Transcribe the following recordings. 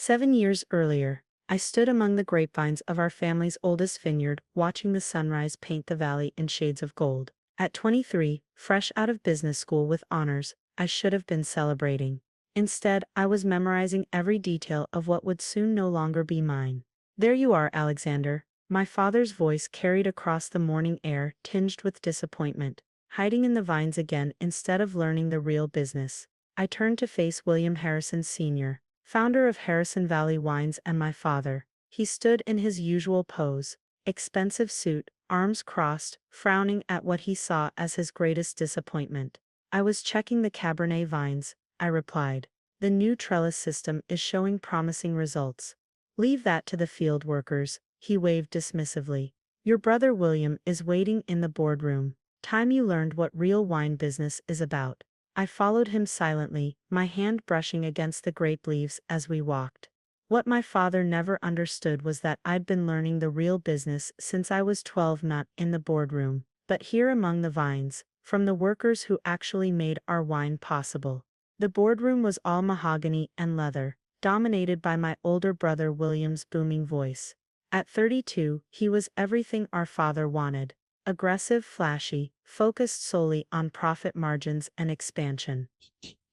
7 years earlier, I stood among the grapevines of our family's oldest vineyard, watching the sunrise paint the valley in shades of gold. At 23, fresh out of business school with honors, I should have been celebrating. Instead, I was memorizing every detail of what would soon no longer be mine. "There you are, Alexander," my father's voice carried across the morning air, tinged with disappointment. Hiding in the vines again instead of learning the real business. I turned to face William Harrison Sr., founder of Harrison Valley Wines, and my father. He stood in his usual pose, expensive suit, arms crossed, frowning at what he saw as his greatest disappointment. "I was checking the Cabernet vines," I replied. "The new trellis system is showing promising results." "Leave that to the field workers," he waved dismissively. "Your brother William is waiting in the boardroom. Time you learned what real wine business is about." I followed him silently, my hand brushing against the grape leaves as we walked. What my father never understood was that I'd been learning the real business since I was 12, not in the boardroom, but here among the vines, from the workers who actually made our wine possible. The boardroom was all mahogany and leather, dominated by my older brother William's booming voice. At 32, he was everything our father wanted. Aggressive, flashy, focused solely on profit margins and expansion.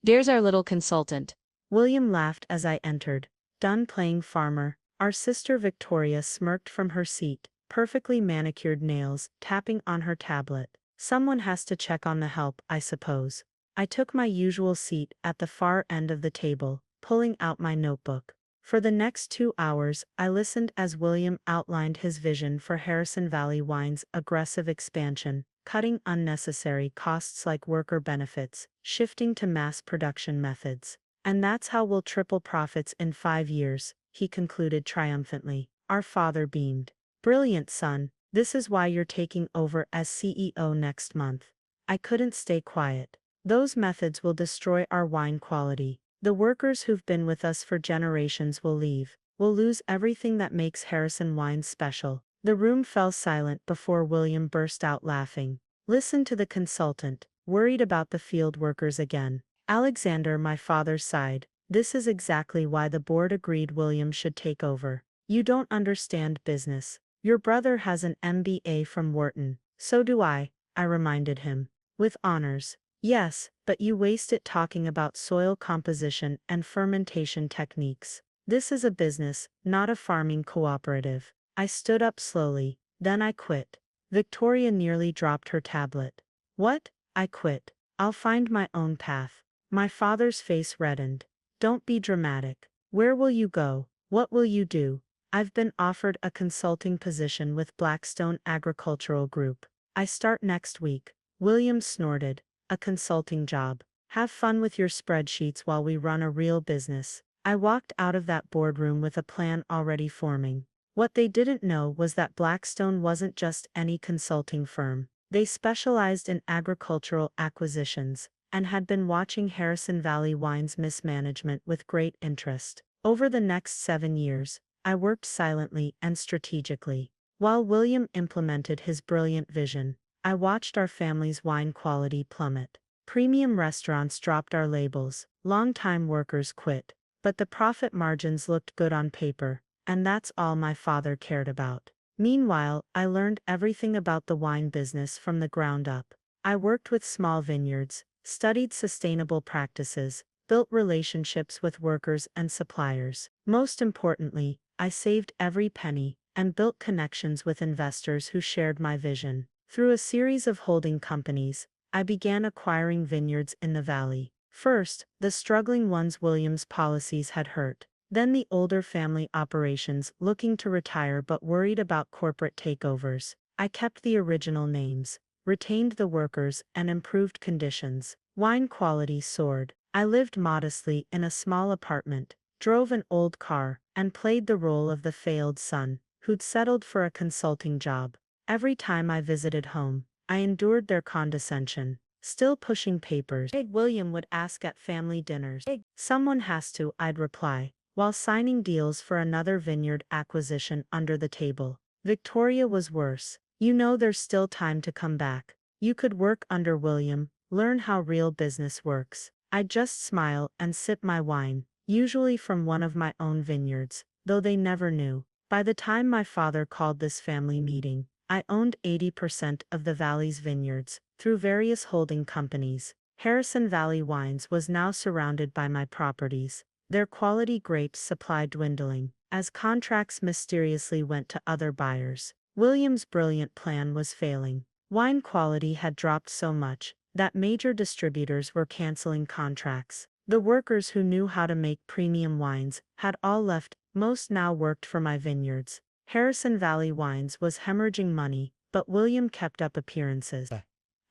"There's our little consultant." William laughed as I entered. "Done playing farmer?" Our sister Victoria smirked from her seat, perfectly manicured nails, tapping on her tablet. "Someone has to check on the help, I suppose." I took my usual seat at the far end of the table, pulling out my notebook. For the next 2 hours, I listened as William outlined his vision for Harrison Valley Wine's aggressive expansion, cutting unnecessary costs like worker benefits, shifting to mass production methods. "And that's how we'll triple profits in 5 years, he concluded triumphantly. Our father beamed. "Brilliant, son. This is why you're taking over as CEO next month." I couldn't stay quiet. "Those methods will destroy our wine quality. The workers who've been with us for generations will leave. We'll lose everything that makes Harrison wines special." The room fell silent before William burst out laughing. "Listen to the consultant, worried about the field workers again." "Alexander," my father sighed, "this is exactly why the board agreed William should take over. You don't understand business. Your brother has an MBA from Wharton." "So do I reminded him. "With honors." "Yes, but you waste it talking about soil composition and fermentation techniques. This is a business, not a farming cooperative." I stood up slowly, "Then I quit." Victoria nearly dropped her tablet. "What?" "I quit. I'll find my own path." My father's face reddened. "Don't be dramatic. Where will you go? What will you do?" "I've been offered a consulting position with Blackstone Agricultural Group. I start next week." William snorted. "A consulting job. Have fun with your spreadsheets while we run a real business." I walked out of that boardroom with a plan already forming. What they didn't know was that Blackstone wasn't just any consulting firm. They specialized in agricultural acquisitions, and had been watching Harrison Valley Wine's mismanagement with great interest. Over the next 7 years, I worked silently and strategically. While William implemented his brilliant vision, I watched our family's wine quality plummet. Premium restaurants dropped our labels, long-time workers quit, but the profit margins looked good on paper, and that's all my father cared about. Meanwhile, I learned everything about the wine business from the ground up. I worked with small vineyards, studied sustainable practices, built relationships with workers and suppliers. Most importantly, I saved every penny and built connections with investors who shared my vision. Through a series of holding companies, I began acquiring vineyards in the valley. First, the struggling ones William's policies had hurt. Then the older family operations looking to retire but worried about corporate takeovers. I kept the original names, retained the workers, and improved conditions. Wine quality soared. I lived modestly in a small apartment, drove an old car, and played the role of the failed son, who'd settled for a consulting job. Every time I visited home, I endured their condescension. "Still pushing papers?" William would ask at family dinners. "Someone has to," I'd reply, while signing deals for another vineyard acquisition under the table. Victoria was worse. "You know there's still time to come back. You could work under William, learn how real business works." I'd just smile and sip my wine, usually from one of my own vineyards, though they never knew. By the time my father called this family meeting, I owned 80% of the valley's vineyards, through various holding companies. Harrison Valley Wines was now surrounded by my properties, their quality grapes supply dwindling, as contracts mysteriously went to other buyers. William's brilliant plan was failing. Wine quality had dropped so much that major distributors were canceling contracts. The workers who knew how to make premium wines had all left, most now worked for my vineyards. Harrison Valley Wines was hemorrhaging money, but William kept up appearances.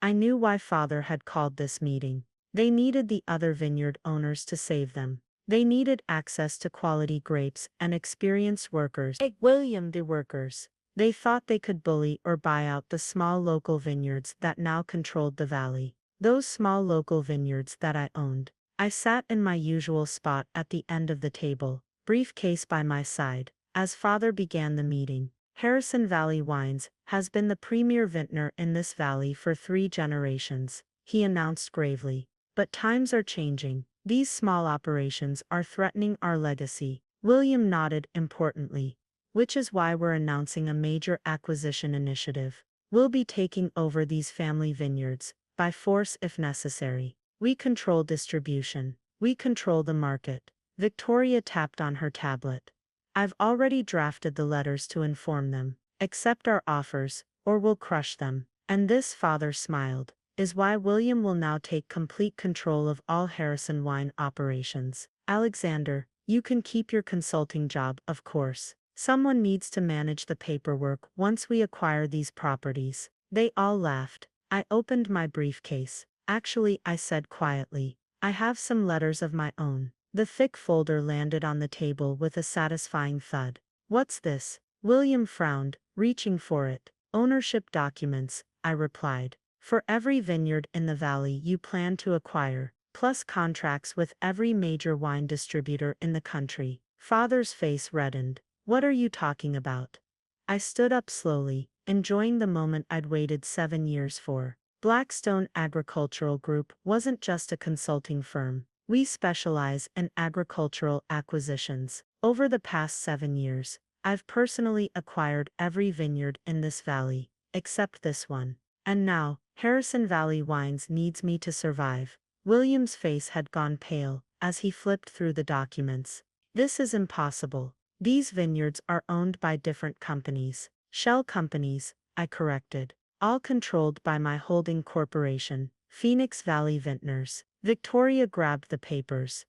I knew why father had called this meeting. They needed the other vineyard owners to save them. They needed access to quality grapes and experienced workers. Hey, William, the workers. They thought they could bully or buy out the small local vineyards that now controlled the valley. Those small local vineyards that I owned. I sat in my usual spot at the end of the table, briefcase by my side, as father began the meeting. Harrison Valley Wines has been the premier vintner in this valley for 3 generations, he announced gravely. But times are changing. These small operations are threatening our legacy. William nodded importantly. Which is why we're announcing a major acquisition initiative. We'll be taking over these family vineyards, by force if necessary. We control distribution. We control the market. Victoria tapped on her tablet. I've already drafted the letters to inform them. Accept our offers, or we'll crush them. And this, father smiled, is why William will now take complete control of all Harrison wine operations. Alexander, you can keep your consulting job, of course. Someone needs to manage the paperwork once we acquire these properties. They all laughed. I opened my briefcase. Actually, I said quietly, I have some letters of my own. The thick folder landed on the table with a satisfying thud. What's this? William frowned, reaching for it. Ownership documents, I replied. For every vineyard in the valley you plan to acquire, plus contracts with every major wine distributor in the country. Father's face reddened. What are you talking about? I stood up slowly, enjoying the moment I'd waited 7 years for. Blackstone Agricultural Group wasn't just a consulting firm. We specialize in agricultural acquisitions. Over the past 7 years, I've personally acquired every vineyard in this valley, except this one. And now, Harrison Valley Wines needs me to survive. William's face had gone pale as he flipped through the documents. This is impossible. These vineyards are owned by different companies. Shell companies, I corrected. All controlled by my holding corporation, Phoenix Valley Vintners. Victoria grabbed the papers.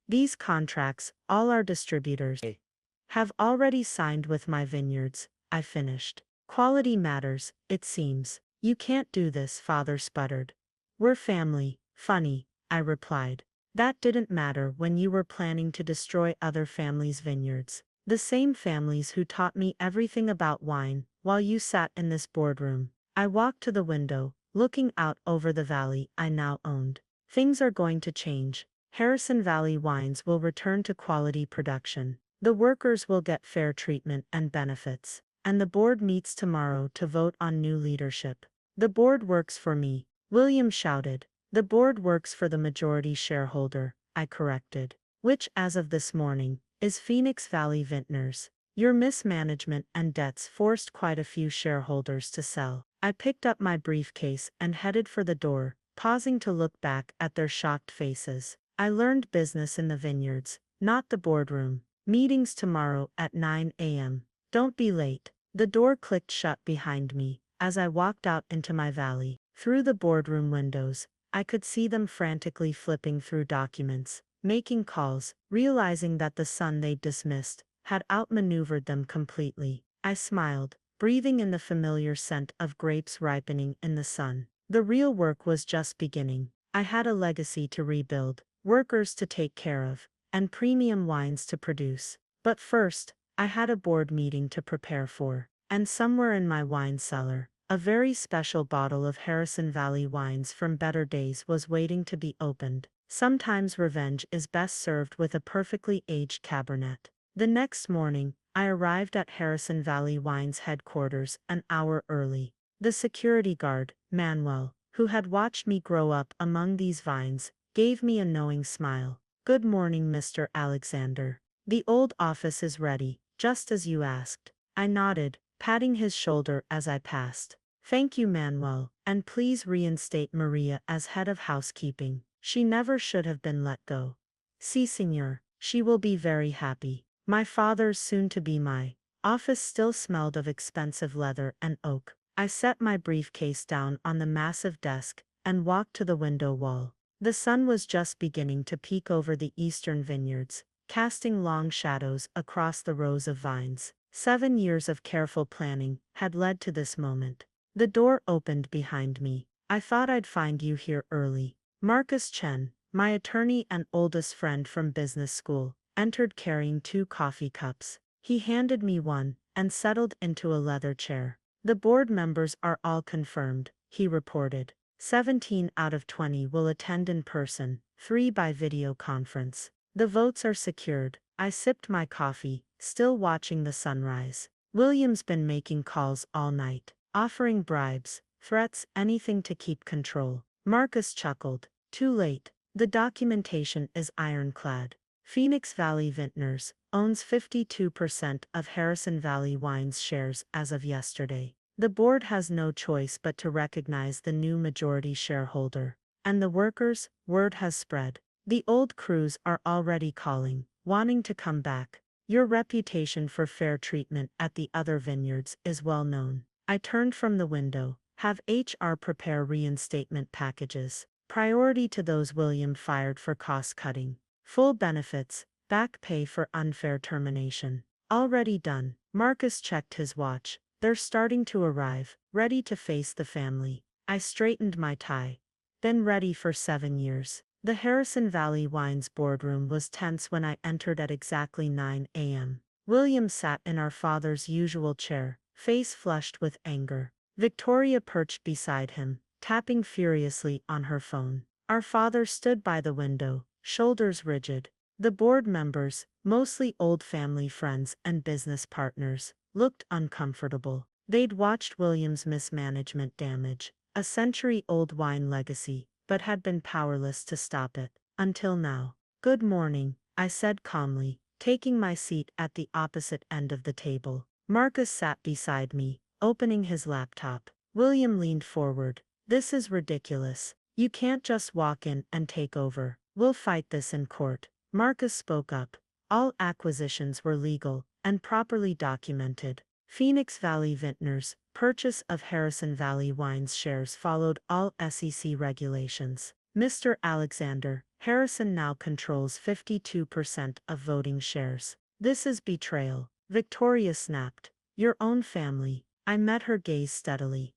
These contracts, all our distributors have already signed with my vineyards, I finished. Quality matters, it seems. You can't do this, father sputtered. We're family. Funny, I replied. That didn't matter when you were planning to destroy other families' vineyards. The same families who taught me everything about wine, while you sat in this boardroom. I walked to the window, looking out over the valley I now owned. Things are going to change. Harrison Valley Wines will return to quality production. The workers will get fair treatment and benefits. And the board meets tomorrow to vote on new leadership. The board works for me, William shouted. The board works for the majority shareholder, I corrected. Which, as of this morning, is Phoenix Valley Vintners. Your mismanagement and debts forced quite a few shareholders to sell. I picked up my briefcase and headed for the door, pausing to look back at their shocked faces. I learned business in the vineyards, not the boardroom. Meetings tomorrow at 9 a.m. Don't be late. The door clicked shut behind me as I walked out into my valley. Through the boardroom windows, I could see them frantically flipping through documents, making calls, realizing that the son they'd dismissed had outmaneuvered them completely. I smiled, breathing in the familiar scent of grapes ripening in the sun. The real work was just beginning. I had a legacy to rebuild, workers to take care of, and premium wines to produce. But first, I had a board meeting to prepare for. And somewhere in my wine cellar, a very special bottle of Harrison Valley wines from better days was waiting to be opened. Sometimes revenge is best served with a perfectly aged Cabernet. The next morning, I arrived at Harrison Valley Wines headquarters an hour early. The security guard, Manuel, who had watched me grow up among these vines, gave me a knowing smile. Good morning, Mr. Alexander. The old office is ready, just as you asked. I nodded, patting his shoulder as I passed. Thank you, Manuel, and please reinstate Maria as head of housekeeping. She never should have been let go. Si, senor, she will be very happy. My father's soon-to-be my office still smelled of expensive leather and oak. I set my briefcase down on the massive desk and walked to the window wall. The sun was just beginning to peek over the eastern vineyards, casting long shadows across the rows of vines. 7 years of careful planning had led to this moment. The door opened behind me. I thought I'd find you here early. Marcus Chen, my attorney and oldest friend from business school, entered carrying 2 coffee cups. He handed me one and settled into a leather chair. The board members are all confirmed, he reported. 17 out of 20 will attend in person, 3 by video conference. The votes are secured. I sipped my coffee, still watching the sunrise. William's been making calls all night, offering bribes, threats, anything to keep control. Marcus chuckled. Too late. The documentation is ironclad. Phoenix Valley Vintners owns 52% of Harrison Valley Wine's shares as of yesterday. The board has no choice but to recognize the new majority shareholder. And the workers, word has spread. The old crews are already calling, wanting to come back. Your reputation for fair treatment at the other vineyards is well known. I turned from the window. Have HR prepare reinstatement packages. Priority to those William fired for cost cutting. Full benefits, back pay for unfair termination. Already done. Marcus checked his watch. They're starting to arrive, ready to face the family. I straightened my tie. Been ready for 7 years. The Harrison Valley Wines boardroom was tense when I entered at exactly 9 a.m. William sat in our father's usual chair, face flushed with anger. Victoria perched beside him, tapping furiously on her phone. Our father stood by the window, shoulders rigid. The board members, mostly old family friends and business partners, looked uncomfortable. They'd watched William's mismanagement damage a century-old wine legacy, but had been powerless to stop it, until now. Good morning, I said calmly, taking my seat at the opposite end of the table. Marcus sat beside me, opening his laptop. William leaned forward. This is ridiculous. You can't just walk in and take over. We'll fight this in court. Marcus spoke up. All acquisitions were legal and properly documented. Phoenix Valley Vintners' purchase of Harrison Valley Wine's shares followed all SEC regulations. Mr. Alexander, Harrison now controls 52% of voting shares. This is betrayal. Victoria snapped. Your own family. I met her gaze steadily.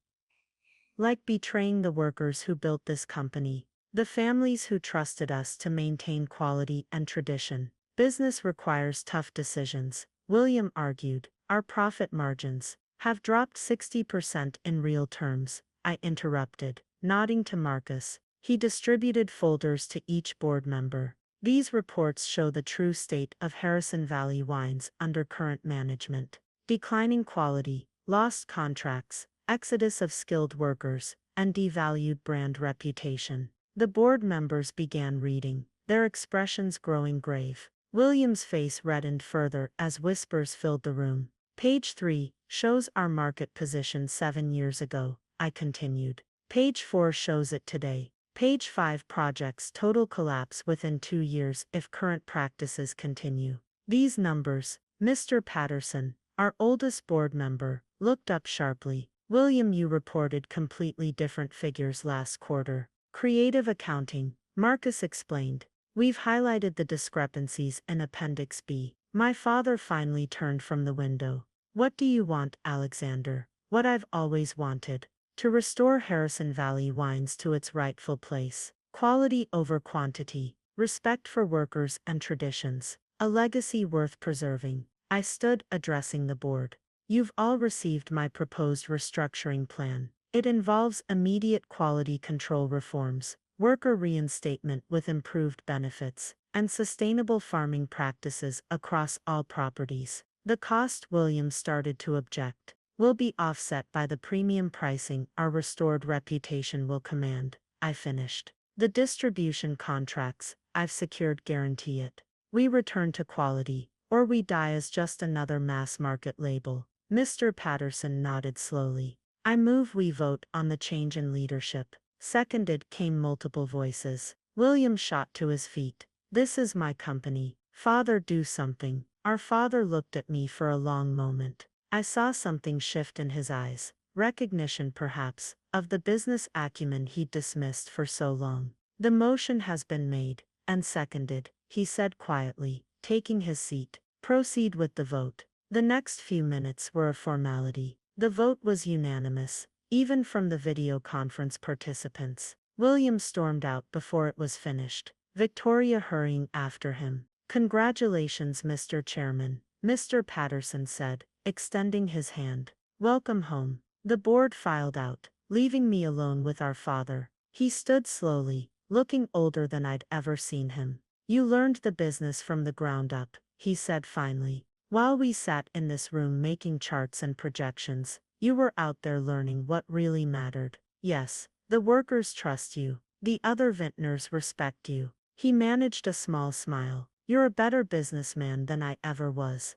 Like betraying the workers who built this company. The families who trusted us to maintain quality and tradition. Business requires tough decisions, William argued. Our profit margins have dropped 60% in real terms, I interrupted, nodding to Marcus. He distributed folders to each board member. These reports show the true state of Harrison Valley Wines under current management. Declining quality, lost contracts, exodus of skilled workers, and devalued brand reputation. The board members began reading, their expressions growing grave. William's face reddened further as whispers filled the room. Page 3 shows our market position 7 years ago, I continued. Page 4 shows it today. Page 5 projects total collapse within 2 years if current practices continue. These numbers, Mr. Patterson, our oldest board member, looked up sharply. William, you reported completely different figures last quarter. Creative accounting, Marcus explained. We've highlighted the discrepancies in Appendix B. My father finally turned from the window. What do you want, Alexander? What I've always wanted. To restore Harrison Valley Wines to its rightful place. Quality over quantity. Respect for workers and traditions. A legacy worth preserving. I stood, addressing the board. You've all received my proposed restructuring plan. It involves immediate quality control reforms, worker reinstatement with improved benefits, and sustainable farming practices across all properties. The cost, Williams started to object, will be offset by the premium pricing our restored reputation will command, I finished. The distribution contracts, I've secured guarantee it. We return to quality, or we die as just another mass market label. Mr. Patterson nodded slowly. I move we vote on the change in leadership. Seconded came multiple voices. William shot to his feet. This is my company. Father, do something. Our father looked at me for a long moment. I saw something shift in his eyes. Recognition, perhaps, of the business acumen he'd dismissed for so long. The motion has been made and seconded, he said quietly, taking his seat. Proceed with the vote. The next few minutes were a formality. The vote was unanimous, even from the video conference participants. William stormed out before it was finished, Victoria hurrying after him. Congratulations, Mr. Chairman, Mr. Patterson said, extending his hand. Welcome home. The board filed out, leaving me alone with our father. He stood slowly, looking older than I'd ever seen him. You learned the business from the ground up, he said finally. While we sat in this room making charts and projections, you were out there learning what really mattered. Yes, the workers trust you. The other vintners respect you. He managed a small smile. You're a better businessman than I ever was.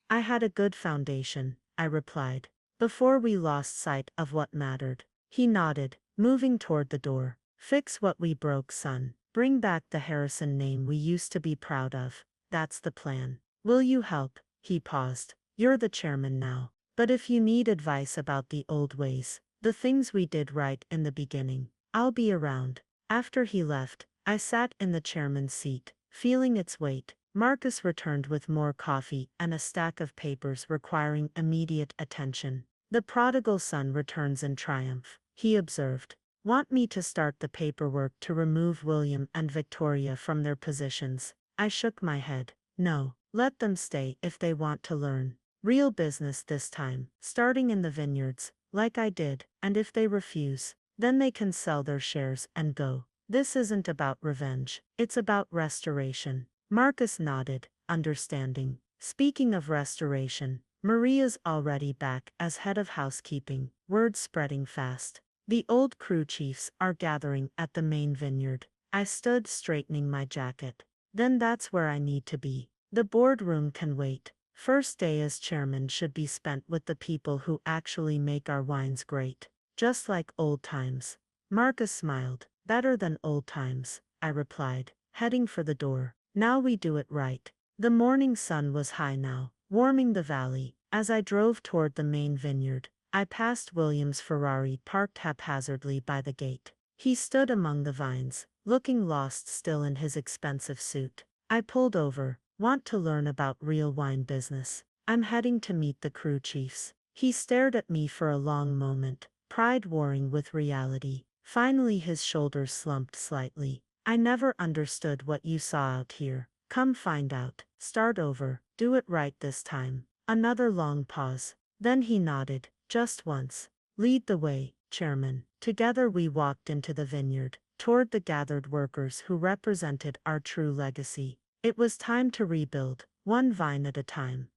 I had a good foundation, I replied, before we lost sight of what mattered. He nodded, moving toward the door. Fix what we broke, son. Bring back the Harrison name we used to be proud of. That's the plan. Will you help? He paused. You're the chairman now. But if you need advice about the old ways, the things we did right in the beginning, I'll be around. After he left, I sat in the chairman's seat, feeling its weight. Marcus returned with more coffee and a stack of papers requiring immediate attention. The prodigal son returns in triumph, he observed. Want me to start the paperwork to remove William and Victoria from their positions? I shook my head. No, let them stay if they want to learn. Real business this time, starting in the vineyards, like I did, and if they refuse, then they can sell their shares and go. This isn't about revenge, it's about restoration. Marcus nodded, understanding. Speaking of restoration, Maria's already back as head of housekeeping, word spreading fast. The old crew chiefs are gathering at the main vineyard. I stood straightening my jacket. Then that's where I need to be. The boardroom can wait. First day as chairman should be spent with the people who actually make our wines great. Just like old times. Marcus smiled. Better than old times, I replied, heading for the door. Now we do it right. The morning sun was high now, warming the valley. As I drove toward the main vineyard, I passed William's Ferrari parked haphazardly by the gate. He stood among the vines, looking lost still in his expensive suit. I pulled over. Want to learn about real wine business? I'm heading to meet the crew chiefs. He stared at me for a long moment, pride warring with reality. Finally his shoulders slumped slightly. I never understood what you saw out here. Come find out. Start over. Do it right this time. Another long pause. Then he nodded. Just once. Lead the way, Chairman. Together we walked into the vineyard, toward the gathered workers who represented our true legacy. It was time to rebuild, one vine at a time.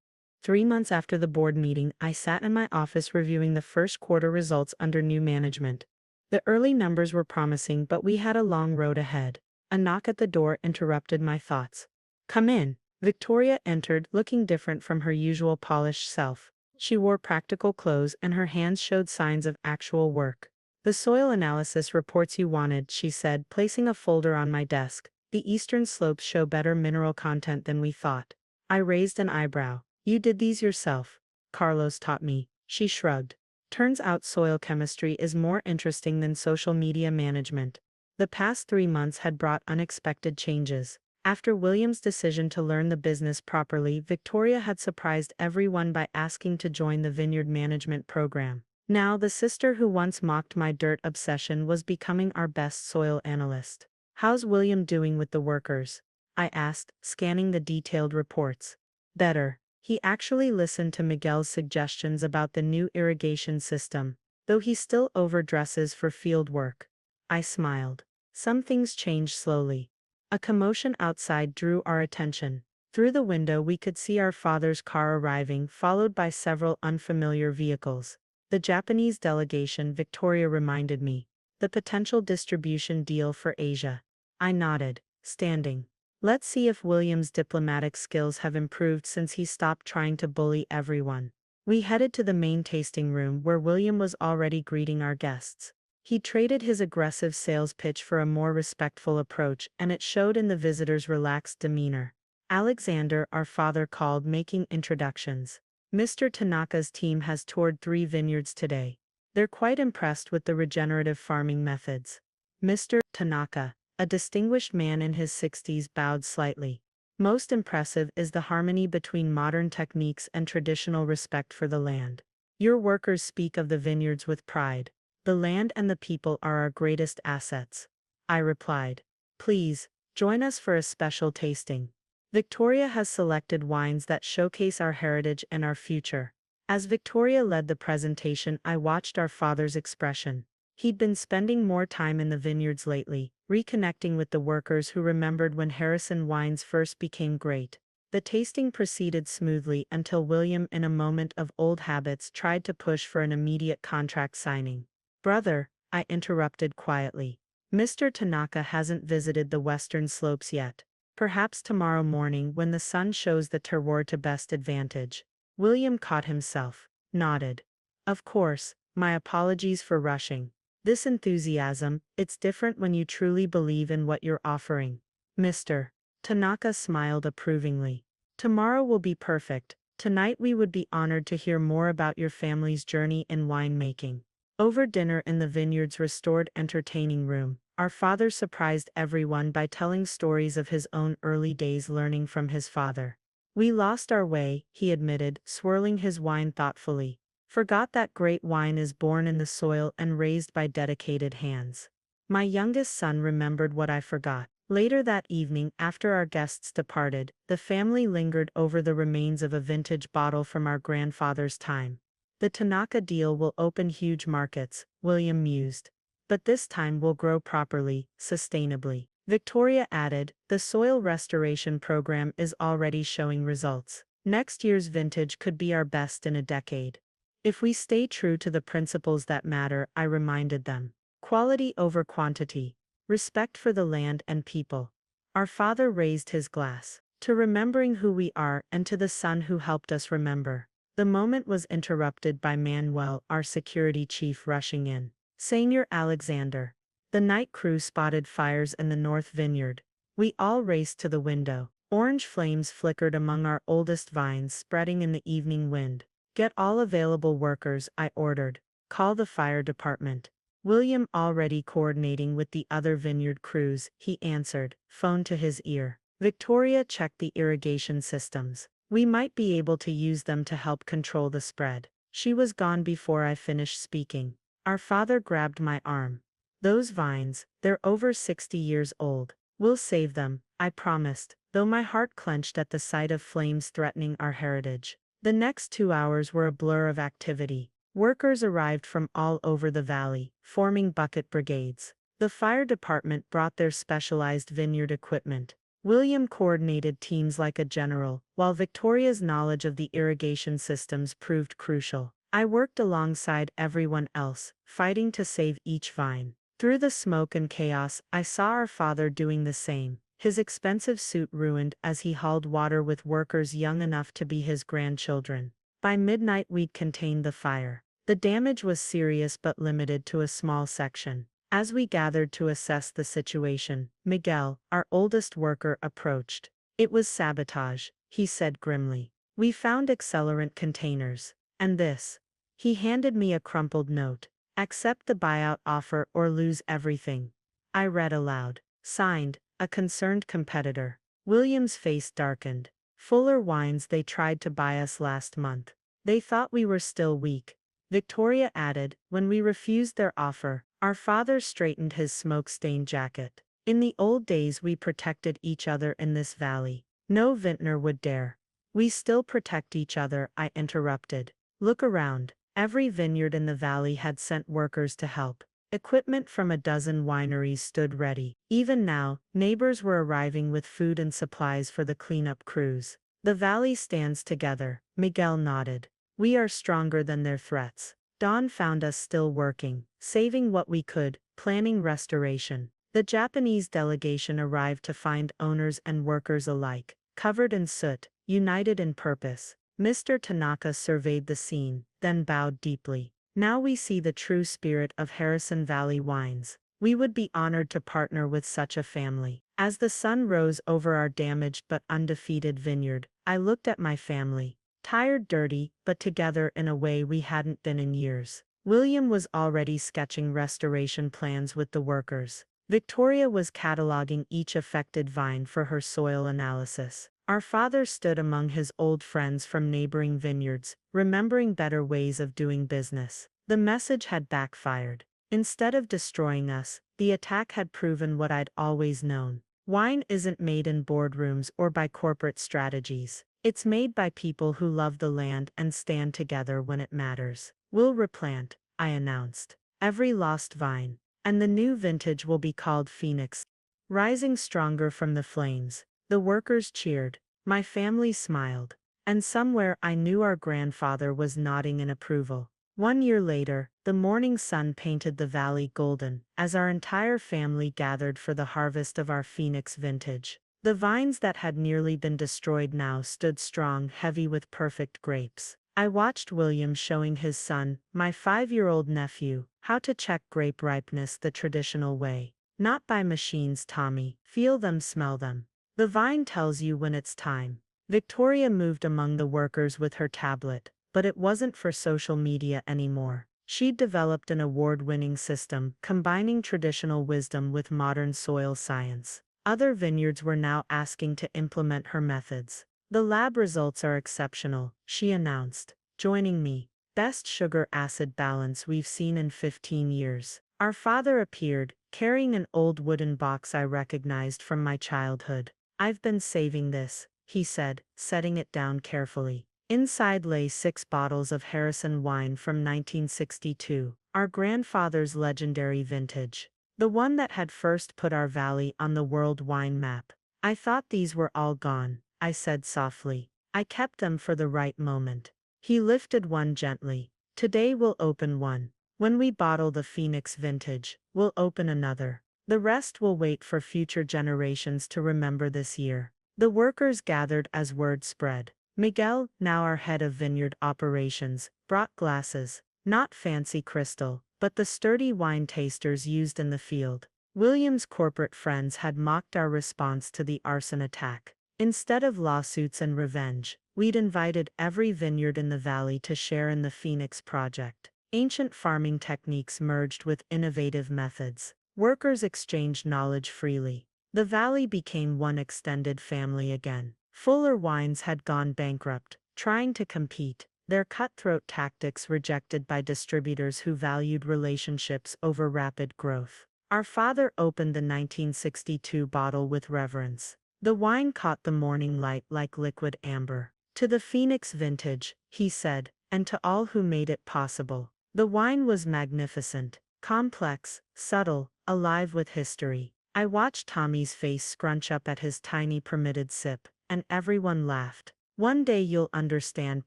3 months after the board meeting, I sat in my office reviewing the first quarter results under new management. The early numbers were promising, but we had a long road ahead. A knock at the door interrupted my thoughts. Come in. Victoria entered, looking different from her usual polished self. She wore practical clothes and her hands showed signs of actual work. The soil analysis reports you wanted, she said, placing a folder on my desk. The eastern slopes show better mineral content than we thought. I raised an eyebrow. You did these yourself? Carlos taught me. She shrugged. Turns out soil chemistry is more interesting than social media management. The past 3 months had brought unexpected changes. After William's decision to learn the business properly, Victoria had surprised everyone by asking to join the vineyard management program. Now, the sister who once mocked my dirt obsession was becoming our best soil analyst. How's William doing with the workers? I asked, scanning the detailed reports. Better. He actually listened to Miguel's suggestions about the new irrigation system, though he still overdresses for field work. I smiled. Some things change slowly. A commotion outside drew our attention. Through the window we could see our father's car arriving, followed by several unfamiliar vehicles. The Japanese delegation, Victoria reminded me. The potential distribution deal for Asia. I nodded. standing. Let's see if William's diplomatic skills have improved since he stopped trying to bully everyone. We headed to the main tasting room where William was already greeting our guests. He traded his aggressive sales pitch for a more respectful approach, and it showed in the visitors' relaxed demeanor. Alexander, our father called, making introductions. Mr. Tanaka's team has toured 3 vineyards today. They're quite impressed with the regenerative farming methods. Mr. Tanaka, a distinguished man in his 60s, bowed slightly. Most impressive is the harmony between modern techniques and traditional respect for the land. Your workers speak of the vineyards with pride. The land and the people are our greatest assets. I replied. Please, join us for a special tasting. Victoria has selected wines that showcase our heritage and our future. As Victoria led the presentation, I watched our father's expression. He'd been spending more time in the vineyards lately, reconnecting with the workers who remembered when Harrison wines first became great. The tasting proceeded smoothly until William, in a moment of old habits, tried to push for an immediate contract signing. Brother, I interrupted quietly. Mr. Tanaka hasn't visited the western slopes yet. Perhaps tomorrow morning when the sun shows the terroir to best advantage. William caught himself, nodded. Of course, my apologies for rushing. This enthusiasm, it's different when you truly believe in what you're offering. Mr. Tanaka smiled approvingly. Tomorrow will be perfect. Tonight we would be honored to hear more about your family's journey in winemaking. Over dinner in the vineyard's restored entertaining room, our father surprised everyone by telling stories of his own early days learning from his father. We lost our way, he admitted, swirling his wine thoughtfully. Forgot that great wine is born in the soil and raised by dedicated hands. My youngest son remembered what I forgot. Later that evening, after our guests departed, the family lingered over the remains of a vintage bottle from our grandfather's time. The Tanaka deal will open huge markets, William mused. But this time we'll grow properly, sustainably. Victoria added, the soil restoration program is already showing results. Next year's vintage could be our best in a decade. If we stay true to the principles that matter, I reminded them. Quality over quantity. Respect for the land and people. Our father raised his glass. To remembering who we are and to the son who helped us remember. The moment was interrupted by Manuel, our security chief, rushing in. Senor Alexander. The night crew spotted fires in the North Vineyard. We all raced to the window. Orange flames flickered among our oldest vines, spreading in the evening wind. Get all available workers, I ordered. Call the fire department. William, already coordinating with the other vineyard crews, he answered, phone to his ear. Victoria checked the irrigation systems. We might be able to use them to help control the spread. She was gone before I finished speaking. Our father grabbed my arm. Those vines, they're over 60 years old. We'll save them, I promised, though my heart clenched at the sight of flames threatening our heritage. The next 2 hours were a blur of activity. Workers arrived from all over the valley, forming bucket brigades. The fire department brought their specialized vineyard equipment. William coordinated teams like a general, while Victoria's knowledge of the irrigation systems proved crucial. I worked alongside everyone else, fighting to save each vine. Through the smoke and chaos, I saw our father doing the same. His expensive suit ruined as he hauled water with workers young enough to be his grandchildren. By midnight we'd contained the fire. The damage was serious but limited to a small section. As we gathered to assess the situation, Miguel, our oldest worker, approached. It was sabotage, he said grimly. We found accelerant containers. And this. He handed me a crumpled note. Accept the buyout offer or lose everything. I read aloud. Signed, a concerned competitor. William's face darkened. Fuller Wines, they tried to buy us last month. They thought we were still weak. Victoria added, when we refused their offer, our father straightened his smoke-stained jacket. In the old days we protected each other in this valley. No vintner would dare. We still protect each other, I interrupted. Look around. Every vineyard in the valley had sent workers to help. Equipment from a dozen wineries stood ready. Even now, neighbors were arriving with food and supplies for the cleanup crews. The valley stands together, Miguel nodded. We are stronger than their threats. Dawn found us still working, saving what we could, planning restoration. The Japanese delegation arrived to find owners and workers alike, covered in soot, united in purpose. Mr. Tanaka surveyed the scene, then bowed deeply. Now we see the true spirit of Harrison Valley Wines. We would be honored to partner with such a family. As the sun rose over our damaged but undefeated vineyard, I looked at my family. Tired, dirty, but together in a way we hadn't been in years. William was already sketching restoration plans with the workers. Victoria was cataloging each affected vine for her soil analysis. Our father stood among his old friends from neighboring vineyards, remembering better ways of doing business. The message had backfired. Instead of destroying us, the attack had proven what I'd always known. Wine isn't made in boardrooms or by corporate strategies. It's made by people who love the land and stand together when it matters. We'll replant, I announced, every lost vine, and the new vintage will be called Phoenix. Rising stronger from the flames, the workers cheered, my family smiled, and somewhere I knew our grandfather was nodding in approval. 1 year later, the morning sun painted the valley golden, as our entire family gathered for the harvest of our Phoenix vintage. The vines that had nearly been destroyed now stood strong, heavy with perfect grapes. I watched William showing his son, my 5-year-old nephew, how to check grape ripeness the traditional way. Not by machines, Tommy. Feel them, smell them. The vine tells you when it's time. Victoria moved among the workers with her tablet, but it wasn't for social media anymore. She'd developed an award-winning system, combining traditional wisdom with modern soil science. Other vineyards were now asking to implement her methods. The lab results are exceptional, she announced, joining me. Best sugar-acid balance we've seen in 15 years. Our father appeared, carrying an old wooden box I recognized from my childhood. I've been saving this, he said, setting it down carefully. Inside lay 6 bottles of Harrison wine from 1962, our grandfather's legendary vintage. The one that had first put our valley on the world wine map. I thought these were all gone, I said softly. I kept them for the right moment. He lifted one gently. Today we'll open one. When we bottle the Phoenix vintage, we'll open another. The rest will wait for future generations to remember this year. The workers gathered as word spread. Miguel, now our head of vineyard operations, brought glasses, not fancy crystal, but the sturdy wine tasters used in the field. William's corporate friends had mocked our response to the arson attack. Instead of lawsuits and revenge, we'd invited every vineyard in the valley to share in the Phoenix project. Ancient farming techniques merged with innovative methods. Workers exchanged knowledge freely. The valley became one extended family again. Fuller Wines had gone bankrupt, trying to compete, their cutthroat tactics rejected by distributors who valued relationships over rapid growth. Our father opened the 1962 bottle with reverence. The wine caught the morning light like liquid amber. To the Phoenix vintage, he said, and to all who made it possible. The wine was magnificent, complex, subtle, alive with history. I watched Tommy's face scrunch up at his tiny permitted sip, and everyone laughed. One day you'll understand,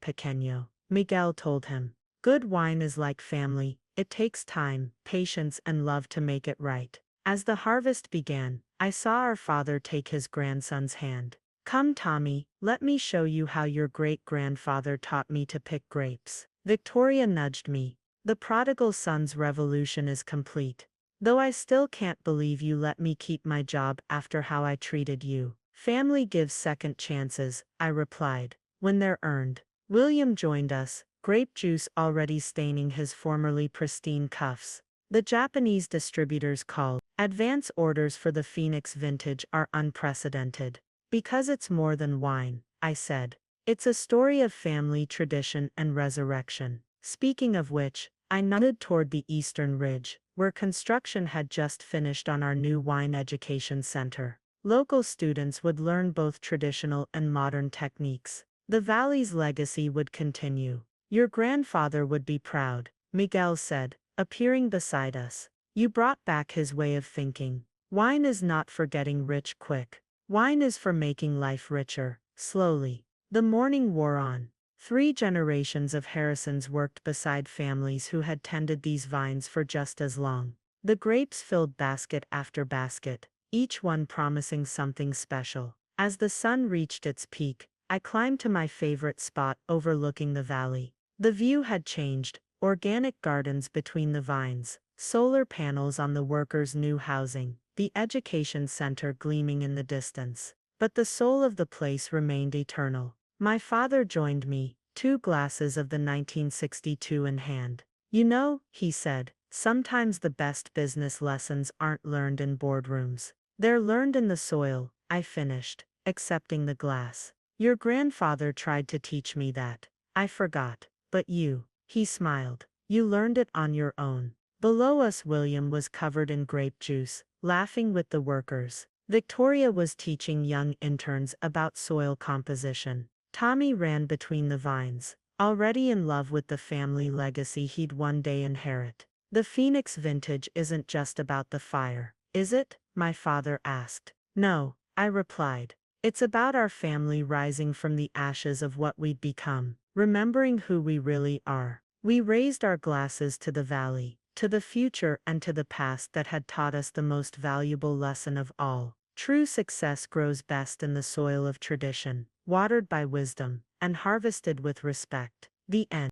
pequeño, Miguel told him. Good wine is like family, it takes time, patience and love to make it right. As the harvest began, I saw our father take his grandson's hand. Come Tommy, let me show you how your great-grandfather taught me to pick grapes. Victoria nudged me. The prodigal son's revolution is complete. Though I still can't believe you let me keep my job after how I treated you. Family gives second chances, I replied, when they're earned. William joined us, grape juice already staining his formerly pristine cuffs. The Japanese distributors called. Advance orders for the Phoenix vintage are unprecedented. Because it's more than wine, I said. It's a story of family tradition and resurrection. Speaking of which, I nodded toward the eastern ridge, where construction had just finished on our new wine education center. Local students would learn both traditional and modern techniques. The valley's legacy would continue. Your grandfather would be proud, Miguel said, appearing beside us. You brought back his way of thinking. Wine is not for getting rich quick. Wine is for making life richer, slowly. The morning wore on. 3 generations of Harrisons worked beside families who had tended these vines for just as long. The grapes filled basket after basket, each one promising something special. As the sun reached its peak, I climbed to my favorite spot overlooking the valley. The view had changed, organic gardens between the vines, solar panels on the workers' new housing, the education center gleaming in the distance. But the soul of the place remained eternal. My father joined me, 2 glasses of the 1962 in hand. You know, he said, sometimes the best business lessons aren't learned in boardrooms. They're learned in the soil, I finished, accepting the glass. Your grandfather tried to teach me that. I forgot. But you, he smiled, you learned it on your own. Below us, William was covered in grape juice, laughing with the workers. Victoria was teaching young interns about soil composition. Tommy ran between the vines, already in love with the family legacy he'd one day inherit. The Phoenix vintage isn't just about the fire, is it? My father asked. No, I replied. It's about our family rising from the ashes of what we'd become, remembering who we really are. We raised our glasses to the valley, to the future and to the past that had taught us the most valuable lesson of all. True success grows best in the soil of tradition, watered by wisdom, and harvested with respect. The end.